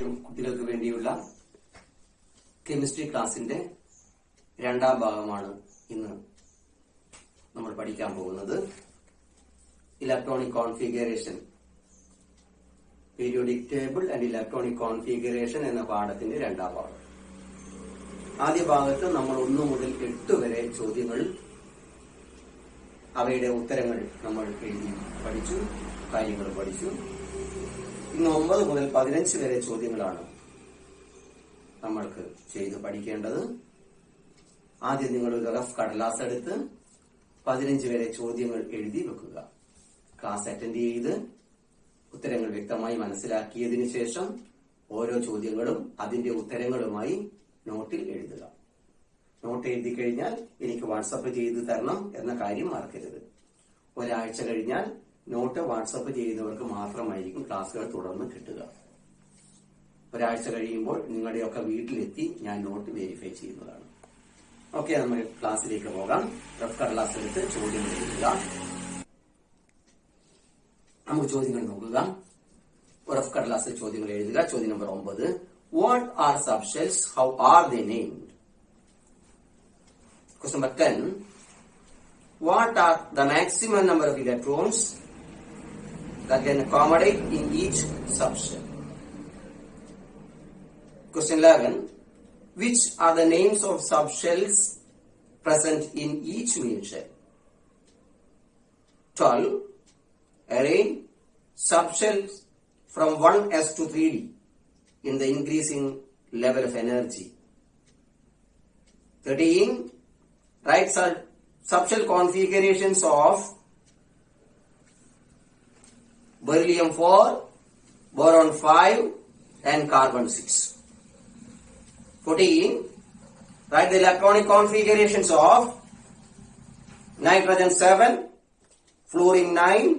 കുട്ടികൾക്ക് വേണ്ടിയുള്ള കെമിസ്ട്രി ക്ലാസിന്റെ രണ്ടാം ഭാഗമാണ് ഇന്ന് നമ്മൾ പഠിക്കാൻ പോകുന്നത്. Electronic configuration, periodic table and electronic configuration എന്ന പാഠത്തിന്റെ രണ്ടാം ഭാഗം. ആദ്യ ഭാഗത്ത് നമ്മൾ 1 മുതൽ 8 വരെ ചോദ്യങ്ങൾ, അവയുടെ ഉത്തരങ്ങൾ നമ്മൾ എഴുതി പഠിച്ചു, കാര്യങ്ങൾ പഠിച്ചു. ഇന്ന് 9 മുതൽ 15 വരെ ചോദ്യങ്ങളാണ് നമ്മൾക്ക് ചെയ്ത് പഠിക്കേണ്ടത്. ആദ്യം നിങ്ങൾ ഒരു റഫ് കടലാസ് എടുത്ത് 15 വരെ ചോദ്യങ്ങൾ എഴുതി വെക്കുക. ക്ലാസ് അറ്റൻഡ് ചെയ്ത് ഉത്തരങ്ങൾ വ്യക്തമായി മനസ്സിലാക്കിയതിനു ശേഷം ഓരോ ചോദ്യങ്ങളും അതിന്റെ ഉത്തരങ്ങളുമായി നോട്ടിൽ എഴുതുക. നോട്ട് എഴുതി കഴിഞ്ഞാൽ എനിക്ക് വാട്സപ്പ് ചെയ്ത് തരണം എന്ന കാര്യം മറക്കരുത്. ഒരാഴ്ച കഴിഞ്ഞാൽ നോട്ട് വാട്സപ്പ് ചെയ്യുന്നവർക്ക് മാത്രമായിരിക്കും ക്ലാസ്സുകൾ തുടർന്ന് കിട്ടുക. ഒരാഴ്ച കഴിയുമ്പോൾ നിങ്ങളുടെയൊക്കെ വീട്ടിലെത്തി ഞാൻ നോട്ട് വെരിഫൈ ചെയ്യുന്നതാണ്. ഓക്കെ, നമ്മൾ ക്ലാസ്സിലേക്ക് പോകാം. റഫ് കടലാസ് എടുത്ത് ചോദ്യങ്ങൾ എഴുതുക. നമുക്ക് ചോദ്യങ്ങൾ നോക്കുക. റഫ് കടലാസിൽ ചോദ്യങ്ങൾ എഴുതുക. ചോദ്യം number 9. What are subshells? How are they named? Question number 10. What are the maximum number of electrons that can accommodate in each subshell? Question 11. Which are the names of subshells present in each mean shell? 12. Arrange subshells from 1s to 3d in the increasing level of energy. 13. Write subshell configurations of beryllium 4, boron 5 and carbon 6. 14. Write the electronic configurations of nitrogen 7, fluorine 9,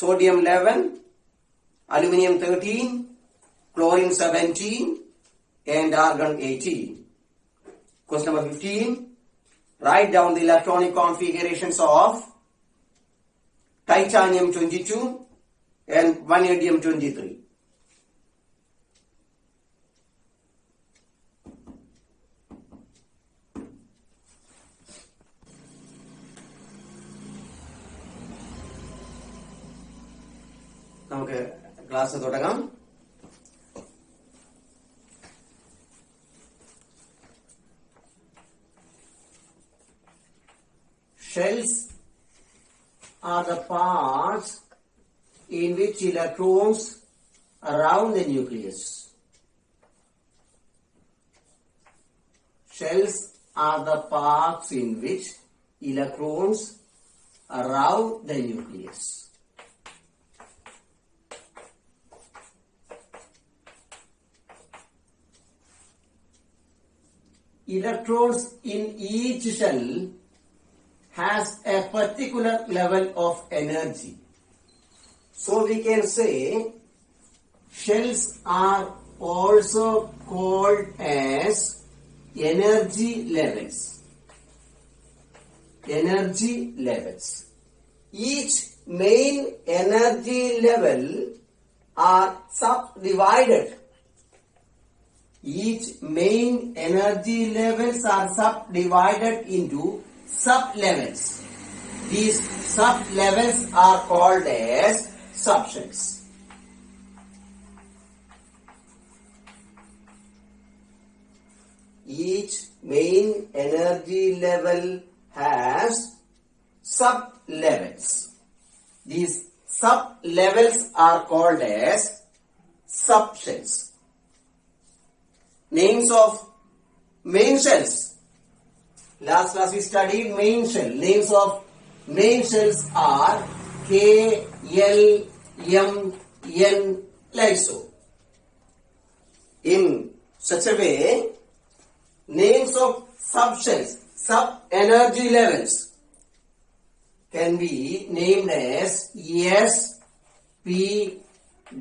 sodium 11, aluminum 13, chlorine 17 and argon 18. Question number 15. Write down the electronic configurations of titanium 22 and vanadium 23. നമുക്ക് class തുടങ്ങാം. Shells are the parts in which electrons around the nucleus. Shells are the parts in which electrons around the nucleus. Electrons in each shell has a particular level of energy. So we can say shells are also called as energy levels. Energy levels. Each main energy level are subdivided. Each main energy levels are subdivided into sub-levels. These sub-levels are called as subshells. Each main energy level has sub-levels. These sub-levels are called as subshells. Names of main shells. Last class we studied main shell. Names of main shells are K, L, M, N, like so. In such a way, names of subshells, sub-energy levels, can be named as S, P,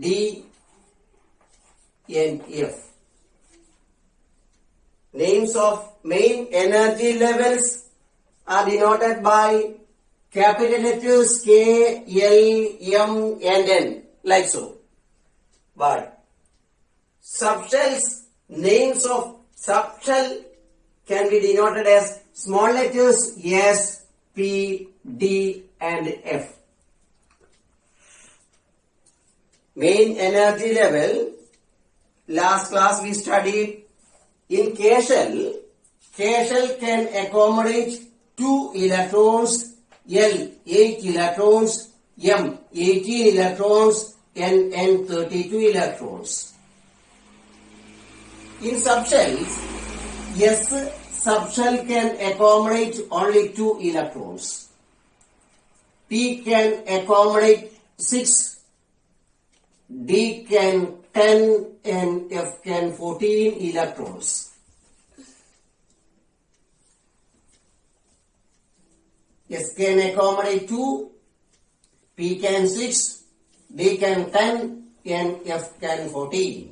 D, and F. Names of main energy levels are denoted by capital letters K, L, M and N, like so. But subshells, names of subshell can be denoted as small letters S, P, D and F. Main energy level, last class we studied in K shell. K shell can accommodate 2 electrons, L 8 electrons, M 18 electrons and N 32 electrons. In subshells, S subshell can accommodate only 2 electrons. P can accommodate 6, D can 10 and F can 14 electrons. S can accommodate 2, P can 6, D can 10 and F can 14.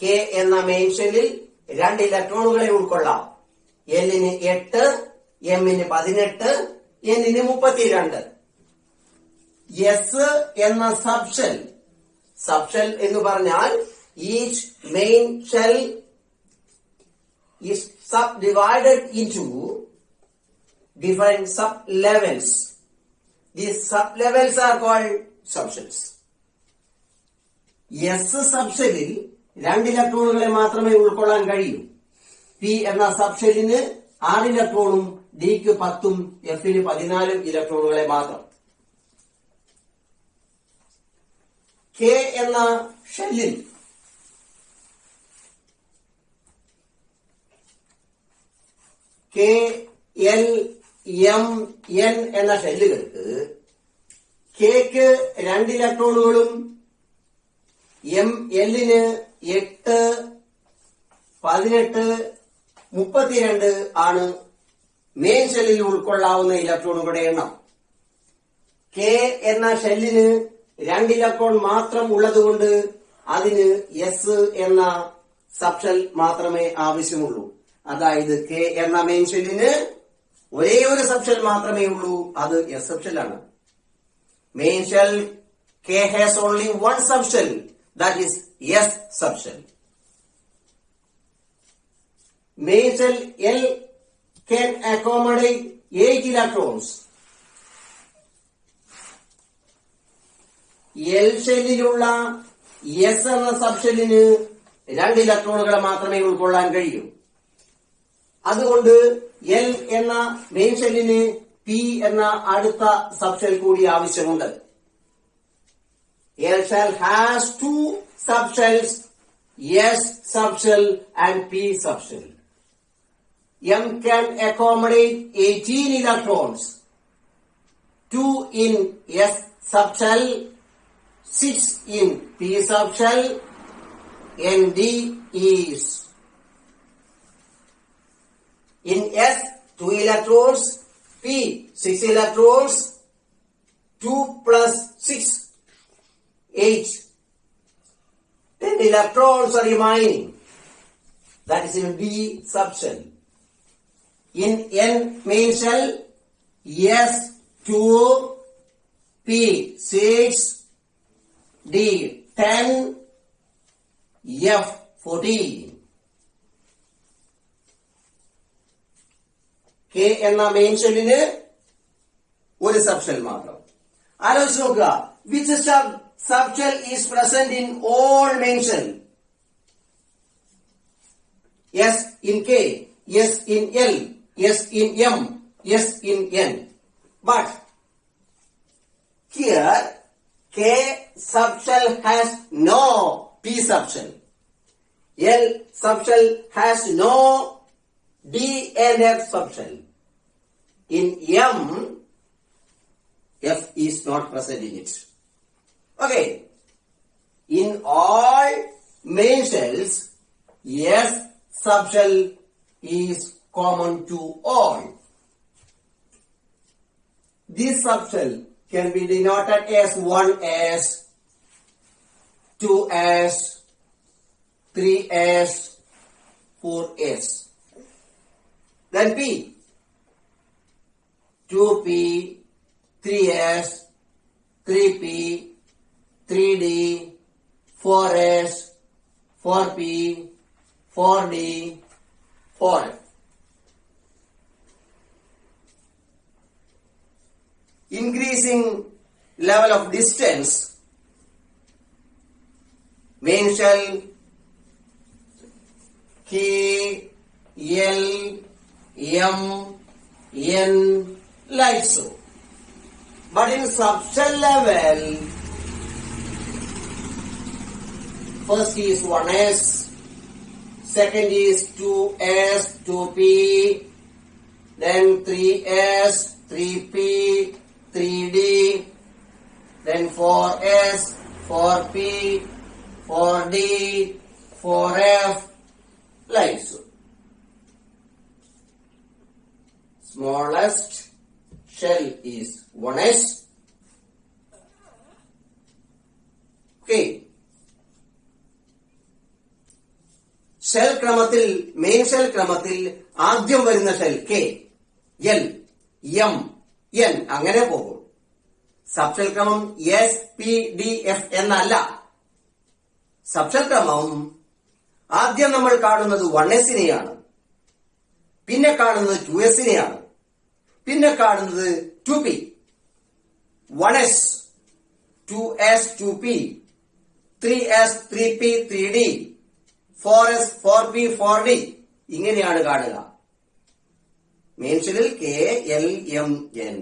K എന്ന main ഷെല്ലിൽ 2 ഇലക്ട്രോണുകളെ ഉൾക്കൊള്ളാം. Lന് 8, Mന് 18, Nന് 32. S എന്ന subshell എന്ന് പറഞ്ഞാൽ each main shell is subdivided into different sub-levels. These sub-levels are called subshells. S സബ്ഷെല്ലിൽ 2 ഇലക്ട്രോണുകളെ മാത്രമേ ഉൾക്കൊള്ളാൻ കഴിയൂ. P എന്ന സബ്ഷെല്ലിന് 6 ഇലക്ട്രോണും Dക്ക് 10ഉം Fന് 14 ഇലക്ട്രോണുകളെ മാത്രം. K എന്ന ഷെല്ലിൽ K, L, M, N എന്ന ഷെല്ലുകൾക്ക് Kക്ക് 2 ഇലക്ട്രോണുകളും Lന് 8, 18, 32 ആണ് മെയിൻ ഷെല്ലിൽ ഉൾക്കൊള്ളാവുന്ന ഇലക്ട്രോണുകളുടെ എണ്ണം. K എന്ന ഷെല്ലിന് 2 ഇലക്ട്രോൺ മാത്രം ഉള്ളതുകൊണ്ട് അതിന് S എന്ന സബ്ഷെൽ മാത്രമേ ആവശ്യമുള്ളൂ. അതായത് K എന്ന മെയിൻ ഷെല്ലിന് ഒരേ ഒരു സബ്ഷെൽ മാത്രമേ ഉള്ളൂ, അത് S സബ്ഷെൽ ആണ്. Main shell K has only one subshell, that is S subshell. Main shell L can accommodate 8 electrons. L ഷെല്ലിലുള്ള S എന്ന സബ്ഷെല്ലിന് 2 ഇലക്ട്രോണുകളെ മാത്രമേ ഉൾക്കൊള്ളാൻ കഴിയൂ. അതുകൊണ്ട് L എന്ന മെയിൻ ഷെല്ലിന് P എന്ന അടുത്ത സബ്ഷെൽ കൂടി ആവശ്യമുണ്ട്. L shell has 2 subshells, S subshell and P subshell. M can accommodate 18 electrons, 2 in S subshell, 6 in P subshell, and D is in S 2 electrons, P 6 electrons, 2 plus 6 8, 10 electrons are remaining. That is in B subshell. In N main shell, S 2, P 6, D 10, F 14. K എന്ന main ഷെല്ലിന് ഒരു subshell മാത്രം. ആലോചിച്ച് നോക്കുക, which subshell is present in all main shell? S in K, S in L, S in M, S in N. But here K subshell has no P subshell. L subshell has no D and F subshell. In M, F is not present in it. Okay. In all main shells, S subshell is common to all. This subshell can be denoted as 1s, 2s, 3s, 4s. Then P, 2p, 3s, 3p, 3d, 4s, 4p, 4d, 4f. Increasing level of distance, main shell K, L, M, N, like so. But in subshell level, first is 1s, second is 2s, 2p, then 3s, 3p, 3d, then 4s, 4p, 4d, 4f, like so. Smallest shell is 1s. Okay. Shell ക്രമത്തിൽ, main shell ക്രമത്തിൽ ആദ്യം വരുന്ന shell K, L, M, N അങ്ങനെ പോകും. Subshell ക്രമം S, P, D, F എന്നല്ല. Subshell ക്രമം ആദ്യം നമ്മൾ കാണുന്നത് 1s-നെയാണ്, പിന്നെ കാണുന്നത് 2s-നെയാണ്, പിന്നെ കാണുന്നത് 2p. 1s, 2s, 2p, 3s, 3p, 3d, 4s, 4p, 4d ഇങ്ങനെയാണ് കാണുക. മെയിൻ ഷെല്ലിൽ K, L, M, N.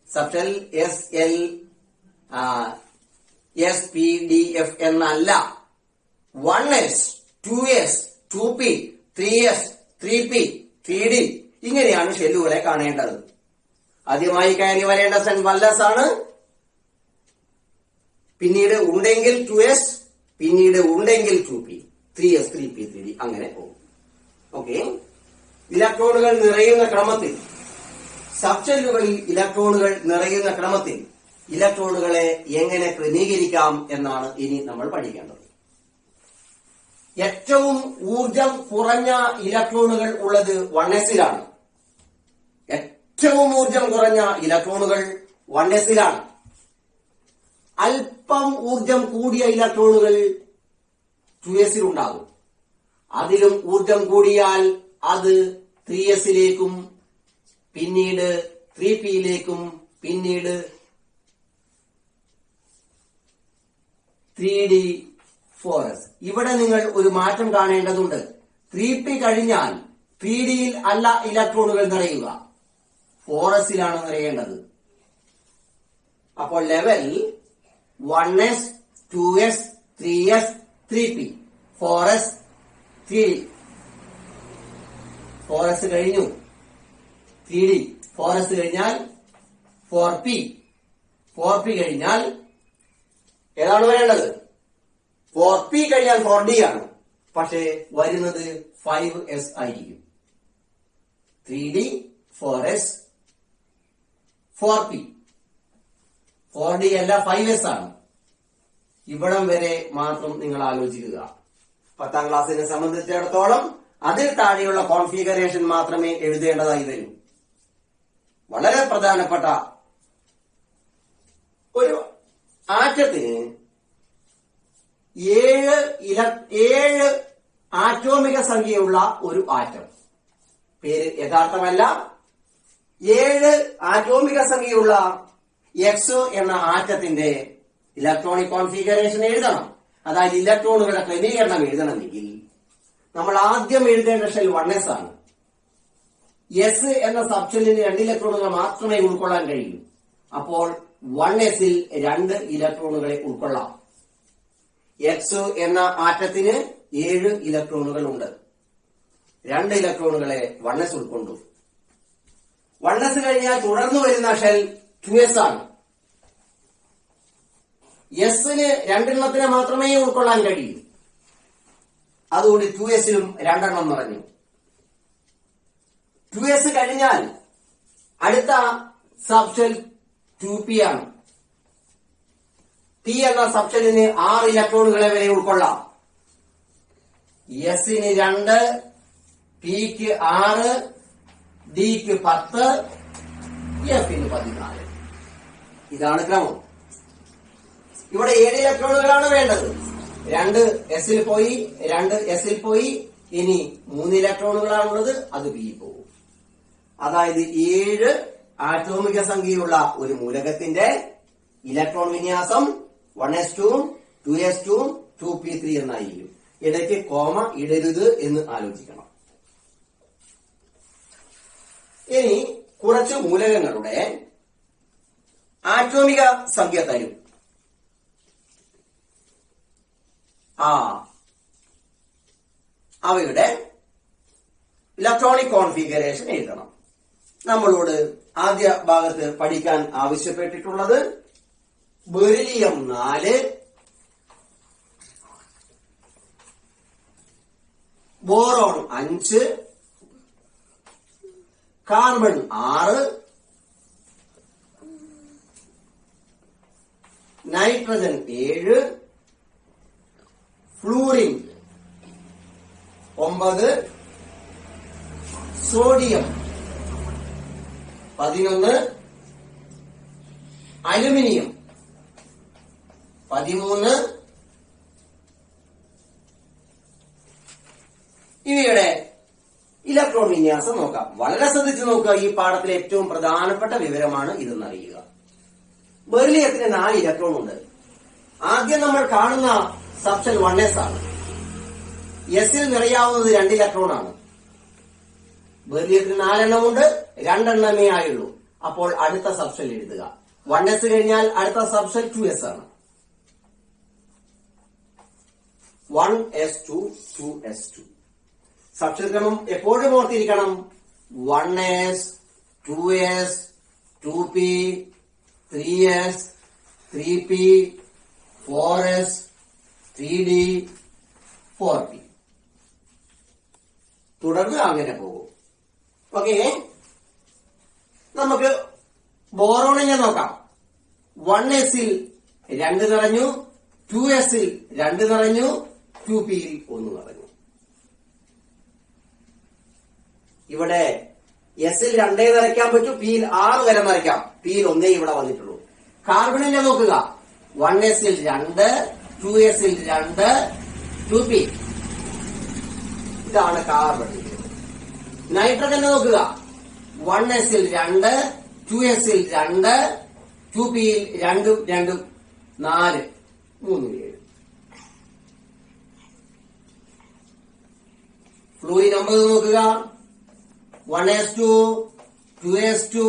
Subshell S, L, S, P, D, F എന്നല്ല. 1s, 2s, 2p, 3s, 3p, 3d ഇങ്ങനെയാണ് ഷെല്ലുകളെ കാണേണ്ടത്. ആദ്യമായി കയറി വരേണ്ട ഷെൽ 1s ആണ്. പിന്നീട് ഉണ്ടെങ്കിൽ 2s, പിന്നീട് ഉണ്ടെങ്കിൽ 2p, 3s, 3p, 3d അങ്ങനെ പോകും. ഓക്കെ. ഇലക്ട്രോണുകൾ നിറയുന്ന ക്രമത്തിൽ, സബ്ഷെല്ലുകളിൽ ഇലക്ട്രോണുകൾ നിറയുന്ന ക്രമത്തിൽ ഇലക്ട്രോണുകളെ എങ്ങനെ ക്രമീകരിക്കാം എന്നാണ് ഇനി നമ്മൾ പഠിക്കേണ്ടത്. ഏറ്റവും ഊർജം കുറഞ്ഞ ഇലക്ട്രോണുകൾ ഉള്ളത് 1s-ലാണ്. ഏറ്റവും ഊർജം കുറഞ്ഞ ഇലക്ട്രോണുകൾ 1s-ലാണ്. അല്പം ഊർജം കൂടിയ ഇലക്ട്രോണുകൾ 2s-ലുണ്ടാകും. അതിലും ഊർജം കൂടിയാൽ അത് 3s-ലേക്കും പിന്നീട് 3p-ലേക്കും പിന്നീട് 3d, 4s. ഇവിടെ നിങ്ങൾ ഒരു മാറ്റം കാണേണ്ടതുണ്ട്. 3p കഴിഞ്ഞാൽ 3d-യിൽ അല്ല ഇലക്ട്രോണുകൾ നിറയുക, 4s-ലാണ് നിറയേണ്ടത്. അപ്പോൾ level 1s, 2s, 3s, 3p, 4s, 3d. 4s കഴിഞ്ഞു 3d, 4s കഴിഞ്ഞാൽ 4p, 4p കഴിഞ്ഞാൽ ഏതാണ് വരേണ്ടത്? 4p കഴിഞ്ഞാൽ 4d ആണ്. പക്ഷേ വരുന്നത് 5s ആയിരിക്കും. 3d, 4s, 4p, 4d അല്ല 5s ആണ്. ഇവിടം വരെ മാത്രം നിങ്ങൾ ആലോചിക്കുക. 10ാം ക്ലാസ്സിനെ സംബന്ധിച്ചിടത്തോളം അതിൽ താഴെയുള്ള കോൺഫിഗറേഷൻ മാത്രമേ എഴുതേണ്ടതായി വരൂ. വളരെ പ്രധാനപ്പെട്ട ഒരു ആറ്റത്തിന് 7 ആറ്റോമിക സംഖ്യയുള്ള ഒരു ആറ്റം, പേര് യഥാർത്ഥമല്ല, 7 ആറ്റോമിക സംഖ്യയുള്ള എക്സോ എന്ന ആറ്റത്തിന്റെ ഇലക്ട്രോണിക് കോൺഫിഗറേഷൻ എഴുതണം. അതായത് ഇലക്ട്രോണുകളുടെ ക്രമീകരണം എഴുതണമെങ്കിൽ നമ്മൾ ആദ്യം എഴുതേണ്ട ഷെൽ 1s ആണ്. എസ് എന്ന സബ്ഷെല്ലിന് 2 ഇലക്ട്രോണുകൾ മാത്രമേ ഉൾക്കൊള്ളാൻ കഴിയൂ. അപ്പോൾ 1s-ൽ 2 ഇലക്ട്രോണുകളെ ഉൾക്കൊള്ളാം. എക്സ് എന്ന ആറ്റത്തിന് 7 ഇലക്ട്രോണുകൾ ഉണ്ട്. 2 ഇലക്ട്രോണുകളെ 1s ഉൾക്കൊണ്ടു. 1s കഴിഞ്ഞാൽ തുടർന്നു വരുന്ന ഷെൽ 2s ആണ്. എസിന് 2 എണ്ണത്തിനെ മാത്രമേ ഉൾക്കൊള്ളാൻ കഴിയൂ. അതുകൊണ്ട് 2s-ലും 2 എണ്ണം നിറഞ്ഞു. 2s കഴിഞ്ഞാൽ അടുത്ത സബ്ഷെൽ 2p ആണ്. p എന്ന സബ്ഷെല്ലിന് 6 ഇലക്ട്രോണുകളെ വരെ ഉൾക്കൊള്ളാം. എസിന് 2, പിക്ക് 6, ഡിക്ക് 10, എഫിന് 14. ഇതാണ് ക്രമം. ഇവിടെ 7 ഇലക്ട്രോണുകളാണ് വേണ്ടത്. രണ്ട് എസിൽ പോയി, രണ്ട് എസിൽ പോയി. ഇനി 3 ഇലക്ട്രോണുകളാണുള്ളത്, അത് ബി പോകും. അതായത് 7 ആറ്റോമിക സംഖ്യയുള്ള ഒരു മൂലകത്തിന്റെ ഇലക്ട്രോൺ വിന്യാസം 1s2, 2s2, 2p3 എന്നായിരിക്കും. ഇടയ്ക്ക് കോമ ഇടരുത് എന്ന് ആലോചിക്കണം. ഇനി കുറച്ച് മൂലകങ്ങളുടെ ആറ്റോമിക സംഖ്യ തരും. അവയുടെ ഇലക്ട്രോണിക് കോൺഫിഗറേഷൻ എഴുതണം. നമ്മളോട് ആദ്യ ഭാഗത്ത് പഠിക്കാൻ ആവശ്യപ്പെട്ടിട്ടുള്ളത് beryllium 4, boron 5, carbon 6, nitrogen 7, fluorine 9, sodium 11, aluminium 13. ഇവയുടെ ഇലക്ട്രോൺ വിന്യാസം നോക്കാം. വളരെ ശ്രദ്ധിച്ചു നോക്കുക. ഈ പാഠത്തിലെ ഏറ്റവും പ്രധാനപ്പെട്ട വിവരമാണ് ഇതെന്നറിയുക. ബെറിലിയത്തിന് 4 ഇലക്ട്രോൺ ഉണ്ട്. ആദ്യം നമ്മൾ കാണുന്ന സബ്ഷെൽ 1s ആണ്. എസിൽ നിറയാവുന്നത് 2 ഇലക്ട്രോൺ ആണ്. ബെറിലിയത്തിന് 4 എണ്ണമുണ്ട്, 2 എണ്ണമേ ആയുള്ളൂ. അപ്പോൾ അടുത്ത സബ്ഷെൽ എഴുതുക. 1s കഴിഞ്ഞാൽ അടുത്ത സബ്ഷെൽ 2s ആണ്. 1s2, 2s2. സബ്ഷെൽ ക്രമം എപ്പോഴും ഓർത്തിരിക്കണം. 1s, 2s, 2p, 3s, 3p, 4s, 3d, 4p. തുടർന്ന് അങ്ങനെ പോകും. ഓക്കെ, നമുക്ക് ബോറോണിനെ നോക്കാം. 1sൽ 2 നിറഞ്ഞു, 2sൽ 2 നിറഞ്ഞു, 2pയിൽ 1 നിറഞ്ഞു. ഇവിടെ എസിൽ 2 നിറയ്ക്കാൻ പറ്റും, പിയിൽ 6 വരെ നിറയ്ക്കാം. പിയിൽ 1 ഇവിടെ വന്നിട്ടുള്ളൂ. കാർബണിനെ നോക്കുക. 1sൽ 2, 2sൽ 2, 2p. ഇതാണ് കാർബൺ. നൈട്രജനെ നോക്കുക. 1sൽ 2, 2sൽ 2, 2pയിൽ 2, 2, 4, 3, 7. ഫ്ലൂറിൻ 9 നോക്കുക. 1s2, 2s2,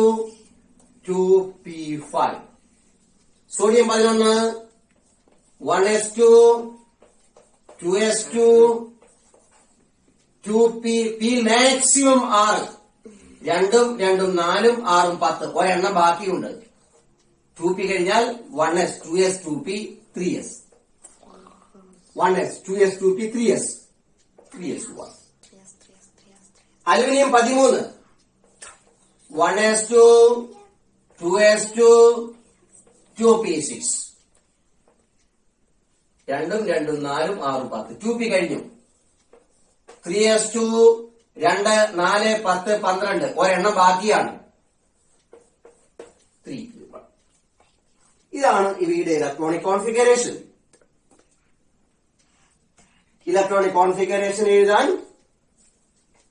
2p5. Sodium 11, 1s2, 2s2, 2p. P maximum 6. 2, 2, 4, 6, 10. ഒരെണ്ണം ബാക്കിയുണ്ട്. 2p കഴിഞ്ഞാൽ 1s, 2s, 2p, 3s. 1s, 2s, 2p, 3s. 3s, 1. Aluminium 13. 1s2, 2s2, 2p6. 2, 2, 4, 6, 10. 2p കഴിഞ്ഞു. 3s2, 2, 4, 10, 12. ഒരെണ്ണം ബാക്കിയാണ്. 3. ഇതാണ് ഇവയുടെ ഇലക്ട്രോണിക് കോൺഫിഗറേഷൻ. ഇലക്ട്രോണിക് കോൺഫിഗറേഷൻ എഴുതാൻ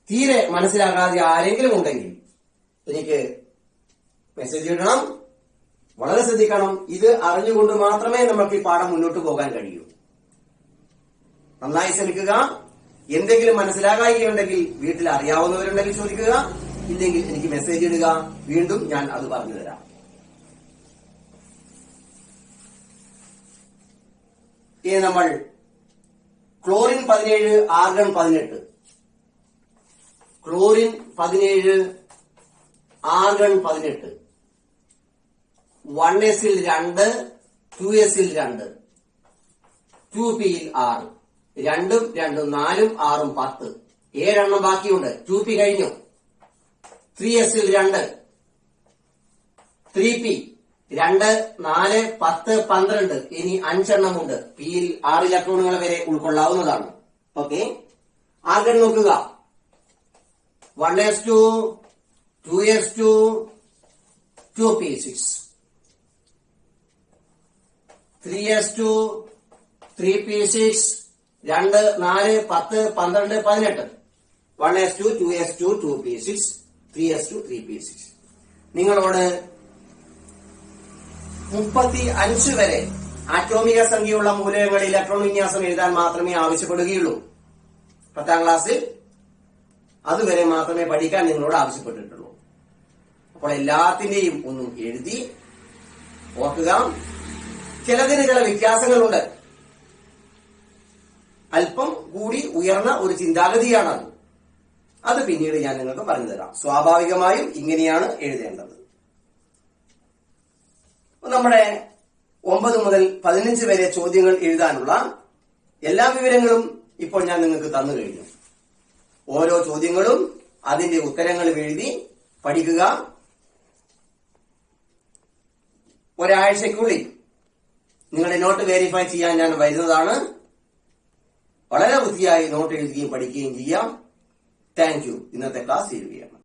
തീരെ മനസ്സിലാകാതെ ആരെങ്കിലും ഉണ്ടെങ്കിൽ എനിക്ക് മെസ്സേജ് ഇടണം. വളരെ ശ്രദ്ധിക്കണം. ഇത് അറിഞ്ഞുകൊണ്ട് മാത്രമേ നമുക്ക് ഈ പാഠം മുന്നോട്ട് പോകാൻ കഴിയൂ. നന്നായി ശ്രമിക്കുക. എന്തെങ്കിലും മനസ്സിലാകായികയുണ്ടെങ്കിൽ വീട്ടിൽ അറിയാവുന്നവരുണ്ടെങ്കിൽ ചോദിക്കുക. ഇല്ലെങ്കിൽ എനിക്ക് മെസ്സേജ് ഇടുക. വീണ്ടും ഞാൻ അത് പറഞ്ഞു തരാം. ഇനി നമ്മൾ ക്ലോറിൻ 17, ആർഗൺ 18. Chlorine 17, argon 18. 1sൽ 2, 2sൽ 2, 2pയിൽ 6. 2, 2, 4, 6, 10. 7 എണ്ണം ബാക്കിയുണ്ട്. 2p കഴിഞ്ഞു. 3sൽ 2, 3p 2, 4, 10, 12. ഇനി 5 എണ്ണമുണ്ട്. പിയിൽ 6 ഇലക്ട്രോണുകൾ വരെ ഉൾക്കൊള്ളാവുന്നതാണ്. ഓക്കെ, ആർഗൺ നോക്കുക. 1s2, 2s2, 2p6. 3s2, 3p6 2 4 10 12 18 1s2 2s2 2p6 3s2 3p6. നിങ്ങളോട് 35 വരെ ആറ്റോമിക സംഖ്യയുള്ള മൂലകങ്ങളിൽ ഇലക്ട്രോൺ വിന്യാസം എഴുതാൻ മാത്രമേ ആവശ്യപ്പെടുകയുള്ളൂ. 10ാം ക്ലാസ്സിൽ അതുവരെ മാത്രമേ പഠിക്കാൻ നിങ്ങളോട് ആവശ്യപ്പെട്ടിട്ടുള്ളൂ. അപ്പോൾ എല്ലാത്തിന്റെയും ഒന്നും എഴുതി ഓർക്കുക. ചിലതിന് ചില വ്യത്യാസങ്ങളുണ്ട്. അല്പം കൂടി ഉയർന്ന ഒരു ചിന്താഗതിയാണത്. അത് പിന്നീട് ഞാൻ നിങ്ങൾക്ക് പറഞ്ഞു തരാം. സ്വാഭാവികമായും ഇങ്ങനെയാണ് എഴുതേണ്ടത്. നമ്മുടെ 9 മുതൽ 15 വരെ ചോദ്യങ്ങൾ എഴുതാനുള്ള എല്ലാ വിവരങ്ങളും ഇപ്പോൾ ഞാൻ നിങ്ങൾക്ക് തന്നു കഴിഞ്ഞു. ഓരോ ചോദ്യങ്ങളും അതിന്റെ ഉത്തരങ്ങളും എഴുതി പഠിക്കുക. ഒരാഴ്ചയ്ക്കുള്ളിൽ നിങ്ങളുടെ നോട്ട് വെരിഫൈ ചെയ്യാൻ ഞാൻ വരുന്നതാണ്. വളരെ വൃത്തിയായി നോട്ട് എഴുതുകയും പഠിക്കുകയും ചെയ്യാം. Thank you. ഇന്നത്തെ ക്ലാസ് ചെയ്യുകയാണ്.